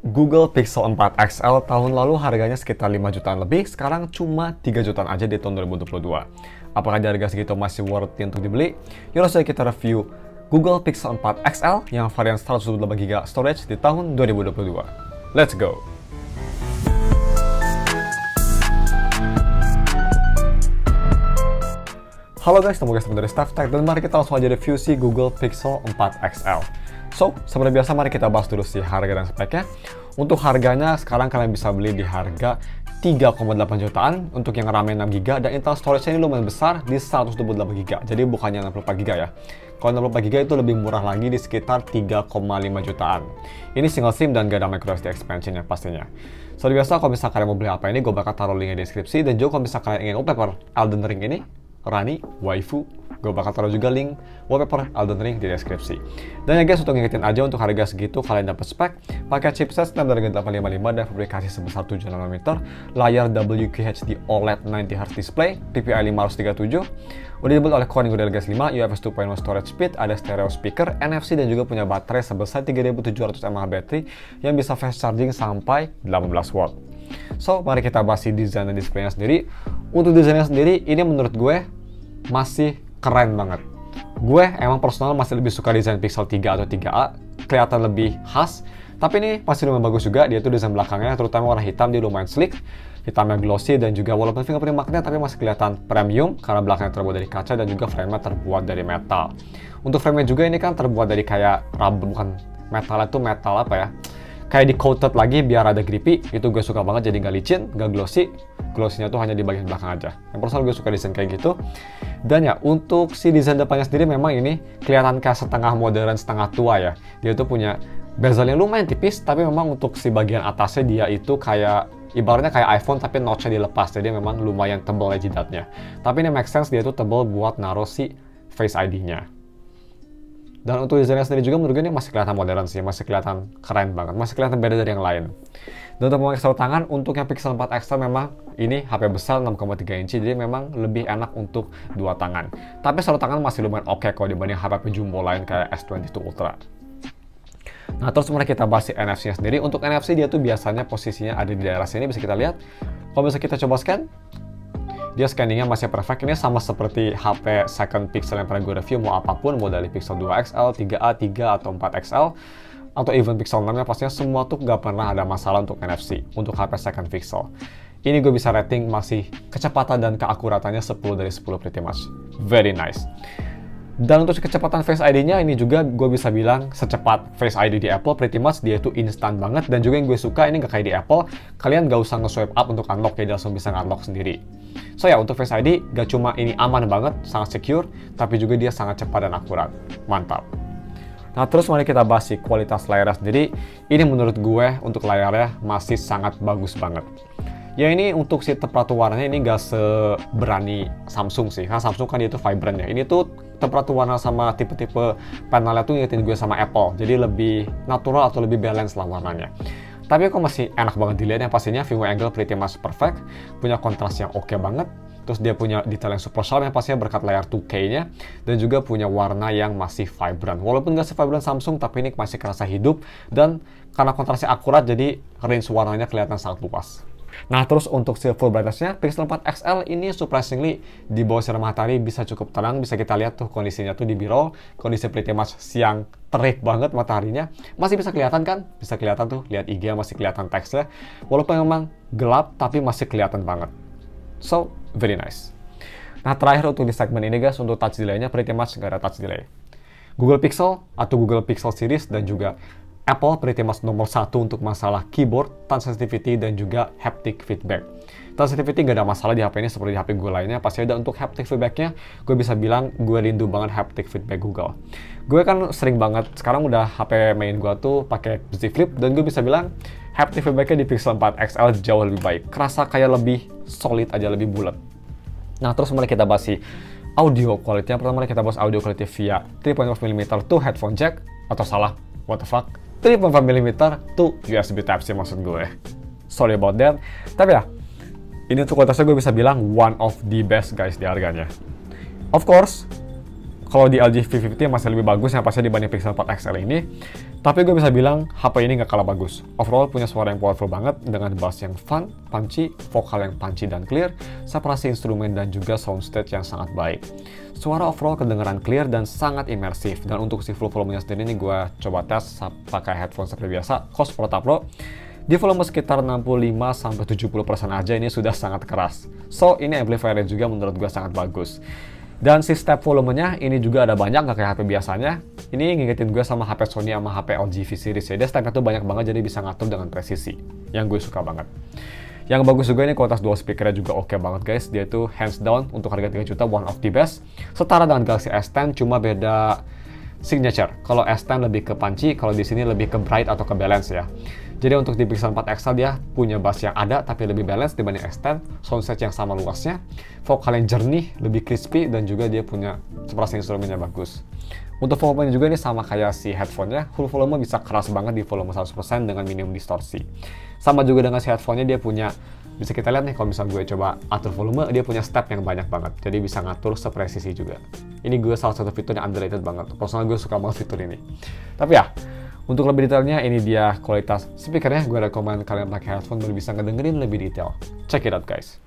Google Pixel 4 XL tahun lalu harganya sekitar 5 jutaan lebih, sekarang cuma 3 jutaan aja di tahun 2022. Apakah di harga segitu masih worth it untuk dibeli? Yuk langsung kita review Google Pixel 4 XL yang varian 128GB storage di tahun 2022. Let's go! Halo guys, nama dari Staff Tech dan mari kita langsung aja review si Google Pixel 4 XL. So, seperti biasa mari kita bahas dulu si harga dan speknya. Untuk harganya sekarang kalian bisa beli di harga 3,8 jutaan untuk yang RAM 6GB dan internal storage-nya ini lumayan besar di 128GB. Jadi bukannya 64GB ya. Kalau 64GB itu lebih murah lagi di sekitar 3,5 jutaan. Ini single SIM dan gak ada microSD expansion ya pastinya. Seperti biasa kalau misalnya kalian mau beli apa ini, gue bakal taruh linknya di deskripsi. Dan juga kalau misalnya kalian ingin wallpaper Elden Ring ini, Rani, waifu, gue bakal taruh juga link wallpaper Elden Ring di deskripsi. Dan ya guys, untuk ngingetin aja untuk harga segitu kalian dapat spek pakai chipset Snapdragon 855 dan fabrikasi sebesar 7 nm, layar WQHD OLED 90Hz display, PPI 537, udah dibuat oleh Corning Gorilla Glass 5, UFS 2.1 storage speed, ada stereo speaker, NFC dan juga punya baterai sebesar 3700 mAh baterai yang bisa fast charging sampai 18 watt. So, mari kita bahas desain dan displaynya sendiri. Untuk desainnya sendiri, ini menurut gue masih keren banget. Gue emang personal masih lebih suka desain Pixel 3 atau 3a, kelihatan lebih khas. Tapi ini masih lumayan bagus juga, dia tuh desain belakangnya, terutama warna hitam, dia lumayan sleek. Hitamnya glossy dan juga walaupun fingerprint magnet tapi masih kelihatan premium karena belakangnya terbuat dari kaca dan juga frame-nya terbuat dari metal. Untuk frame-nya juga ini kan terbuat dari kayak rubber, bukan metal, itu metal apa ya? Kayak di coated lagi biar ada grippy, itu gue suka banget, jadi nggak licin, nggak glossy. Glossy-nya tuh hanya di bagian belakang aja. Yang personal gue suka desain kayak gitu. Dan ya, untuk si desain depannya sendiri memang ini kelihatan kayak setengah modern, setengah tua ya. Dia tuh punya bezel yang lumayan tipis, tapi memang untuk si bagian atasnya dia itu kayak ibaratnya kayak iPhone tapi notch-nya dilepas, jadi memang lumayan tebal ya jidatnya. Tapi ini make sense, dia tuh tebal buat naruh si Face ID-nya. Dan untuk desainnya sendiri juga menurut gue ini masih kelihatan modern sih, masih kelihatan keren banget, masih kelihatan beda dari yang lain. Dan untuk memakai sarung tangan, untuk yang Pixel 4 XL memang ini HP besar 6,3 inci, jadi memang lebih enak untuk dua tangan. Tapi sarung tangan masih lumayan oke kalau dibanding HP jumbo lain kayak S22 Ultra. Nah, terus mari kita bahas si NFC-nya sendiri. Untuk NFC dia tuh biasanya posisinya ada di daerah sini, bisa kita lihat. Kalau bisa kita coba scan, dia scanningnya masih perfect. Ini sama seperti HP second Pixel yang pernah gue review, mau apapun, mau dari Pixel 2 XL, 3a, 3 atau 4 XL, atau even Pixel 6 nya pastinya semua tuh nggak pernah ada masalah untuk NFC, untuk HP second Pixel. Ini gue bisa rating masih kecepatan dan keakuratannya 10 dari 10 pretty much. Very nice. Dan untuk kecepatan Face ID-nya ini juga gue bisa bilang secepat Face ID di Apple, pretty much dia itu instan banget. Dan juga yang gue suka ini nggak kayak di Apple, kalian nggak usah nge-swipe up untuk unlock, ya langsung bisa unlock sendiri. So ya, untuk Face ID gak cuma ini aman banget, sangat secure, tapi juga dia sangat cepat dan akurat. Mantap. Nah, terus mari kita bahas si kualitas layarnya sendiri. Ini menurut gue untuk layarnya masih sangat bagus banget. Ya ini untuk si temperatur warnanya ini gak seberani Samsung sih, karena Samsung kan dia itu vibrant ya. Ini tuh temperatur warna sama tipe-tipe panelnya tuh ngingetin gue sama Apple, jadi lebih natural atau lebih balance lah warnanya. Tapi kok masih enak banget dilihat, yang pastinya view angle pretty much perfect, punya kontras yang oke banget, terus dia punya detail yang super sharp yang pastinya berkat layar 2K-nya, dan juga punya warna yang masih vibrant. Walaupun nggak se-vibrant Samsung, tapi ini masih kerasa hidup, dan karena kontrasnya akurat, jadi range warnanya kelihatan sangat luas. Nah, terus untuk si full brightness-nya, Pixel 4 XL ini surprisingly di bawah sinar matahari bisa cukup terang. Bisa kita lihat tuh kondisinya tuh di B-roll, kondisi pretty much siang terik banget mataharinya. Masih bisa kelihatan kan? Bisa kelihatan tuh, lihat IG masih kelihatan teksnya. Walaupun memang gelap, tapi masih kelihatan banget. So, very nice. Nah, terakhir untuk di segmen ini guys, untuk touch delay-nya pretty much nggak ada touch delay. Google Pixel atau Google Pixel Series dan juga Apple pretty much nomor 1 untuk masalah keyboard, touch sensitivity, dan juga haptic feedback. Touch sensitivity gak ada masalah di HP ini seperti HP gue lainnya, pasti ada. Untuk haptic feedbacknya, gue bisa bilang gue rindu banget haptic feedback Google. Gue kan sering banget, sekarang udah HP main gue tuh pakai Z Flip, dan gue bisa bilang haptic feedbacknya di Pixel 4 XL jauh lebih baik. Kerasa kayak lebih solid aja, lebih bulat. Nah, terus mari kita bahas si audio quality. Yang pertama kita bahas audio quality via 3.5mm to headphone jack, atau salah, what the fuck, 3.5mm to USB Type-C maksud gue. Sorry about that. Tapi ya, ini untuk kualitasnya gue bisa bilang one of the best guys di harganya. Of course, Kalau di LG V50 masih lebih bagus yang pasti dibanding Pixel 4 XL ini. Tapi gue bisa bilang HP ini nggak kalah bagus. Overall punya suara yang powerful banget dengan bass yang fun, punchy, vokal yang punchy dan clear, separasi instrumen dan juga soundstage yang sangat baik. Suara overall kedengaran clear dan sangat imersif. Dan untuk si full volumenya sendiri ini gue coba tes pakai headphone seperti biasa, KOS Porta Pro. Di volume sekitar 65-70% aja ini sudah sangat keras. So, ini amplifiernya juga menurut gue sangat bagus. Dan si step volumenya ini juga ada banyak, nggak kayak HP biasanya. Ini ngingetin gue sama HP Sony sama HP LG V series ya. Dia stepnya tuh banyak banget, jadi bisa ngatur dengan presisi. Yang gue suka banget. Yang bagus juga ini kualitas dual speakernya juga oke banget guys. Dia tuh hands down untuk harga 3 juta, one of the best. Setara dengan Galaxy S10, cuma beda signature. Kalau S10 lebih ke punchy, kalau di sini lebih ke bright atau ke balance ya. Jadi untuk di Pixel 4 XL dia punya bass yang ada tapi lebih balance dibanding S10, soundstage yang sama luasnya, vokal yang jernih, lebih crispy, dan juga dia punya separasi instrumennya bagus. Untuk volumenya juga ini sama kayak si headphone-nya, full volume bisa keras banget di volume 100% dengan minimum distorsi. Sama juga dengan si headphone-nya dia punya, bisa kita lihat nih kalau misal gue coba atur volume, dia punya step yang banyak banget, jadi bisa ngatur sepresisi juga. Ini gue salah satu fitur yang underrated banget, personal gue suka banget fitur ini. Tapi ya, untuk lebih detailnya, ini dia kualitas speakernya. Gue rekomen kalian pakai headphone biar bisa ngedengerin lebih detail. Check it out guys.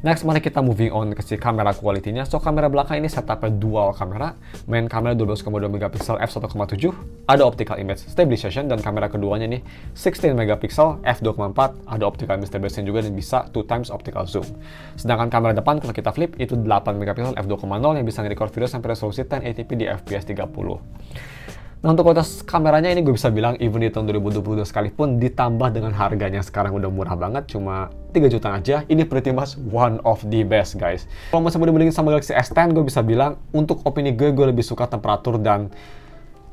Next, mari kita moving on ke si kamera quality-nya. So, kamera belakang ini setupnya dual kamera. Main kamera 12,2 megapiksel f1.7, ada optical image stabilization, dan kamera keduanya nih 16 megapiksel f2.4, ada optical image stabilization juga dan bisa 2x optical zoom. Sedangkan kamera depan kalau kita flip itu 8 megapiksel f2.0 yang bisa nge-record video sampai resolusi 1080p di fps 30. Nah, untuk kualitas kameranya ini gue bisa bilang even di tahun 2022 sekalipun ditambah dengan harganya sekarang udah murah banget, cuma 3 juta aja, ini pretty much one of the best guys. Kalau masih mau dibandingin sama Galaxy S10, gue bisa bilang untuk opini gue lebih suka temperatur dan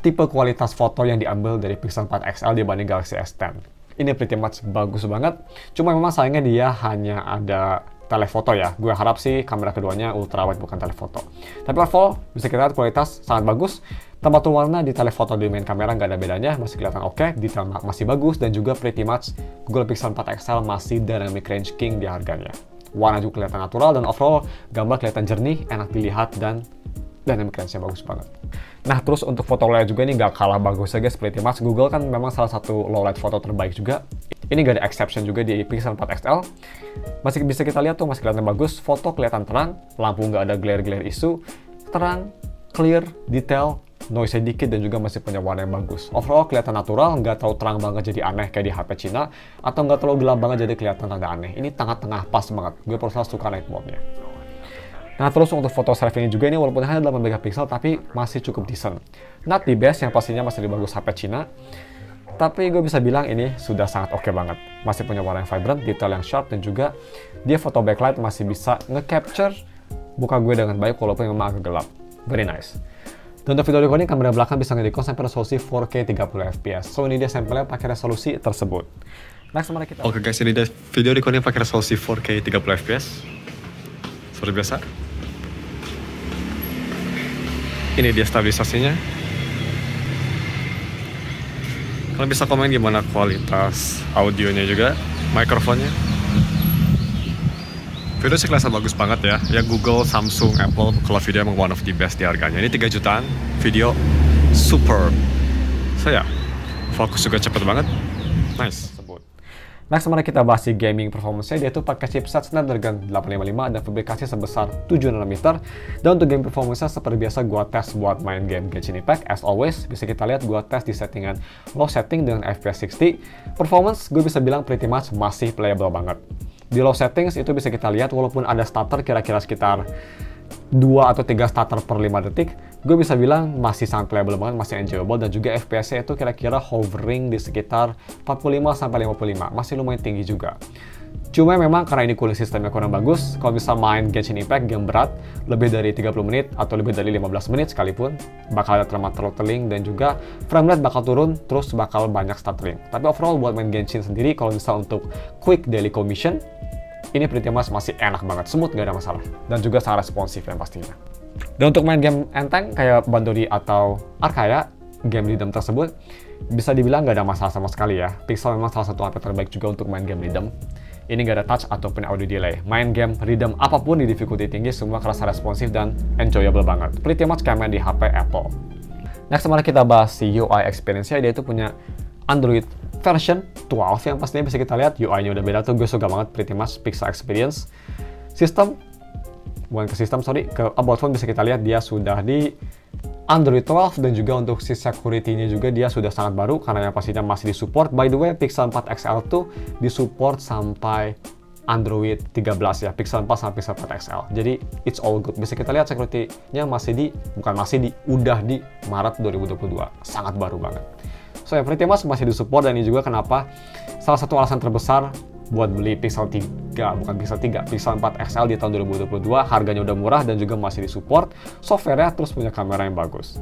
tipe kualitas foto yang diambil dari Pixel 4 XL dibanding Galaxy S10. Ini pretty much bagus banget, cuma memang sayangnya dia hanya ada telefoto ya. Gue harap sih kamera keduanya ultrawide bukan telefoto. Tapi overall bisa kita lihat kualitas sangat bagus. Temperatur warna di telefoto di main kamera nggak ada bedanya, masih kelihatan oke, detail masih bagus, dan juga pretty much Google Pixel 4 XL masih dynamic range king di harganya. Warna juga kelihatan natural, dan overall gambar kelihatan jernih, enak dilihat, dan dynamic range-nya bagus banget. Nah, terus untuk foto layar juga ini nggak kalah bagus ya guys, pretty much Google kan memang salah satu low light foto terbaik juga. Ini gak ada exception juga di Pixel 4 XL. Masih bisa kita lihat tuh, masih kelihatan bagus, foto kelihatan terang, lampu nggak ada glare-glare isu, terang, clear, detail, noise dikit, dan juga masih punya warna yang bagus. Overall kelihatan natural, nggak terlalu terang banget jadi aneh kayak di HP Cina, atau nggak terlalu gelap banget jadi kelihatan agak aneh. Ini tengah-tengah pas banget. Gue personal suka night mode-nya. Nah, terus untuk foto selfie ini juga ini walaupun hanya 8 megapiksel tapi masih cukup decent. Not the best, yang pastinya masih lebih bagus HP Cina. Tapi gue bisa bilang ini sudah sangat oke banget. Masih punya warna yang vibrant, detail yang sharp, dan juga dia foto backlight masih bisa nge-capture muka gue dengan baik walaupun memang agak gelap. Very nice. Dan untuk video recording, kamera belakang bisa nge-record sampai resolusi 4K 30 fps. So, ini dia sampelnya pakai resolusi tersebut. Next, mari kita... Oke guys, ini dia video recording pakai resolusi 4K 30 fps. Seperti biasa. Ini dia stabilisasinya. Kalian bisa komen gimana kualitas audionya juga, mikrofonnya. Video sih kelihatan bagus banget ya. Ya Google, Samsung, Apple, kalau video emang one of the best di harganya. Ini 3 jutaan, video super. So ya, fokus juga cepet banget. Nice. Next, mari kita bahas si gaming performance-nya. Dia tuh pakai chipset Snapdragon 855 dan fabrikasi sebesar 7 nanometer. Dan untuk game performance-nya seperti biasa gua tes buat main game Genshin Impact. As always, bisa kita lihat gua tes di settingan low setting dengan FPS 60. Performance gue bisa bilang pretty much masih playable banget. Di low settings itu bisa kita lihat walaupun ada stutter kira-kira sekitar 2 atau 3 starter per 5 detik, gue bisa bilang masih sangat playable banget, masih enjoyable, dan juga FPS-nya itu kira-kira hovering di sekitar 45-55, masih lumayan tinggi juga. Cuma memang karena ini cooling sistemnya kurang bagus, kalau bisa main Genshin Impact game berat, lebih dari 30 menit atau lebih dari 15 menit sekalipun, bakal ada throttling dan juga frame rate bakal turun, terus bakal banyak stuttering. Tapi overall buat main Genshin sendiri, kalau misal untuk quick daily commission, ini pretty much masih enak banget, smooth, gak ada masalah. Dan juga sangat responsif yang pastinya. Dan untuk main game enteng kayak Bandori atau Arkaya, game rhythm tersebut, bisa dibilang gak ada masalah sama sekali ya. Pixel memang salah satu HP terbaik juga untuk main game rhythm. Ini gak ada touch ataupun audio delay. Main game rhythm apapun di difficulty tinggi, semua kerasa responsif dan enjoyable banget. Pretty much kayak main di HP Apple. Next, mari kita bahas si UI experience-nya. Dia itu punya Android version 12 yang pastinya bisa kita lihat UI-nya udah beda tuh. Gue suka banget pretty much Pixel experience. Ke about phone bisa kita lihat dia sudah di Android 12, dan juga untuk si security-nya juga dia sudah sangat baru karena yang pastinya masih disupport. By the way, Pixel 4 XL tuh disupport sampai Android 13 ya, Pixel 4 sampai Pixel 4 XL. Jadi it's all good. Bisa kita lihat security-nya udah di Maret 2022. Sangat baru banget. So yang pretty much masih disupport, dan ini juga kenapa salah satu alasan terbesar buat beli Pixel 3, Pixel 4 XL di tahun 2022, harganya udah murah dan juga masih disupport, software-nya terus punya kamera yang bagus.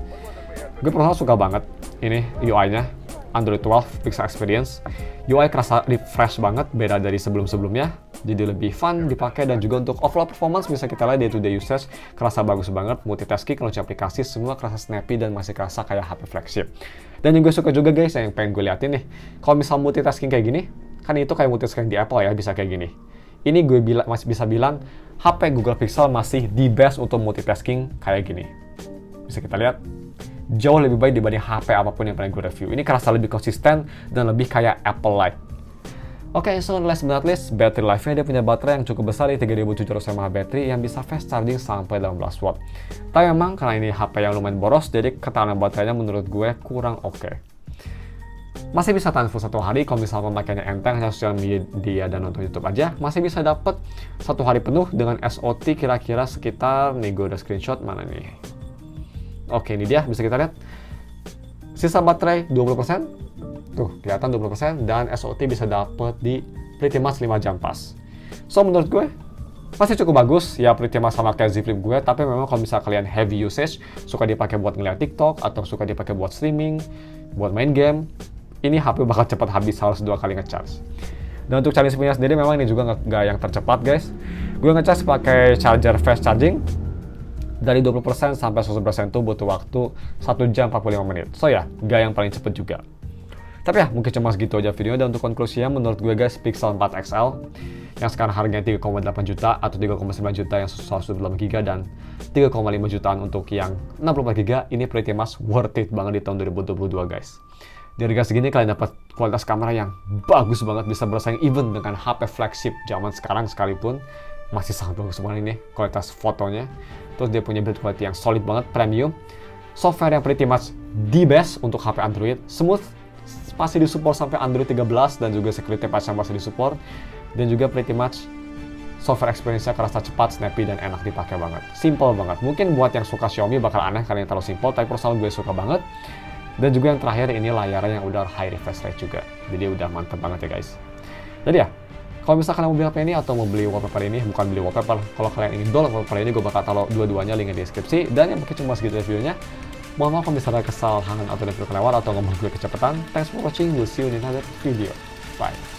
Gue personal suka banget ini UI-nya, Android 12 Pixel Experience. UI kerasa refresh banget, beda dari sebelum-sebelumnya, jadi lebih fun dipakai, dan juga untuk overall performance bisa kita lihat day-to-day usage, kerasa bagus banget, multitasking, launch aplikasi, semua kerasa snappy dan masih kerasa kayak HP flagship. Dan yang gue suka juga guys, yang pengen gue liatin nih, kalau misal multitasking kayak gini, kan itu kayak multitasking di Apple ya, bisa kayak gini. Ini gue masih bisa bilang, HP Google Pixel masih the best untuk multitasking kayak gini. Bisa kita lihat, jauh lebih baik dibanding HP apapun yang pernah gue review. Ini kerasa lebih konsisten dan lebih kayak Apple-like. Oke, so last but not least, battery life-nya dia punya baterai yang cukup besar di 3700 mAh baterai yang bisa fast charging sampai 18 watt. Tapi memang karena ini HP yang lumayan boros, jadi ketahanan baterainya menurut gue kurang oke. Masih bisa tahan full 1 hari kalau misalnya pemakaiannya enteng, hanya sosial media dan nonton YouTube aja, masih bisa dapat 1 hari penuh dengan SOT kira-kira sekitar, nih gue udah screenshot, mana nih? Oke, ini dia, bisa kita lihat. Sisa baterai 20%. Tuh, kelihatan 20%, dan SOT bisa dapet di pretty much 5 jam pas. So, menurut gue, masih cukup bagus, ya pretty much sama kayak Z Flip gue, tapi memang kalau misalnya kalian heavy usage, suka dipakai buat ngeliat TikTok, atau suka dipakai buat streaming, buat main game, ini HP bakal cepat habis, harus 2 kali ngecharge. Dan untuk charging speed-nya sendiri, memang ini juga nggak yang tercepat guys. Gue ngecharge pakai charger fast charging, dari 20% sampai 100% itu butuh waktu 1 jam 45 menit. So ya, nggak yang paling cepet juga. Tapi ya, mungkin cuma segitu aja videonya. Dan untuk konklusinya, menurut gue guys, Pixel 4 XL yang sekarang harganya 3,8 juta atau 3,9 juta yang 128 GB dan 3,5 jutaan untuk yang 64 GB, ini pretty much worth it banget di tahun 2022 guys. Di harga segini kalian dapat kualitas kamera yang bagus banget, bisa bersaing even dengan HP flagship zaman sekarang sekalipun. Masih sangat bagus banget ini kualitas fotonya. Terus dia punya build quality yang solid banget, premium. Software yang pretty much the best untuk HP Android, smooth, masih disupport sampai Android 13, dan juga security patch yang masih disupport, dan juga pretty much software experience-nya kerasa cepat, snappy, dan enak dipakai banget. Simple banget. Mungkin buat yang suka Xiaomi bakal aneh karena yang terlalu simple, tapi personal gue suka banget. Dan juga yang terakhir, ini layarnya yang udah high refresh rate juga, jadi udah mantep banget ya guys. Jadi ya, kalau misalkan kalian mau beli HP ini atau mau beli wallpaper ini, bukan beli wallpaper, kalau kalian ingin download wallpaper ini, gue bakal taruh dua-duanya linknya di deskripsi. Dan yang mungkin cuma segitu videonya. Mohon maaf kalau misalnya kesalahan atau ada kelewat atau ngomong gue kecepatan. Thanks for watching, we'll see you in another video. Bye.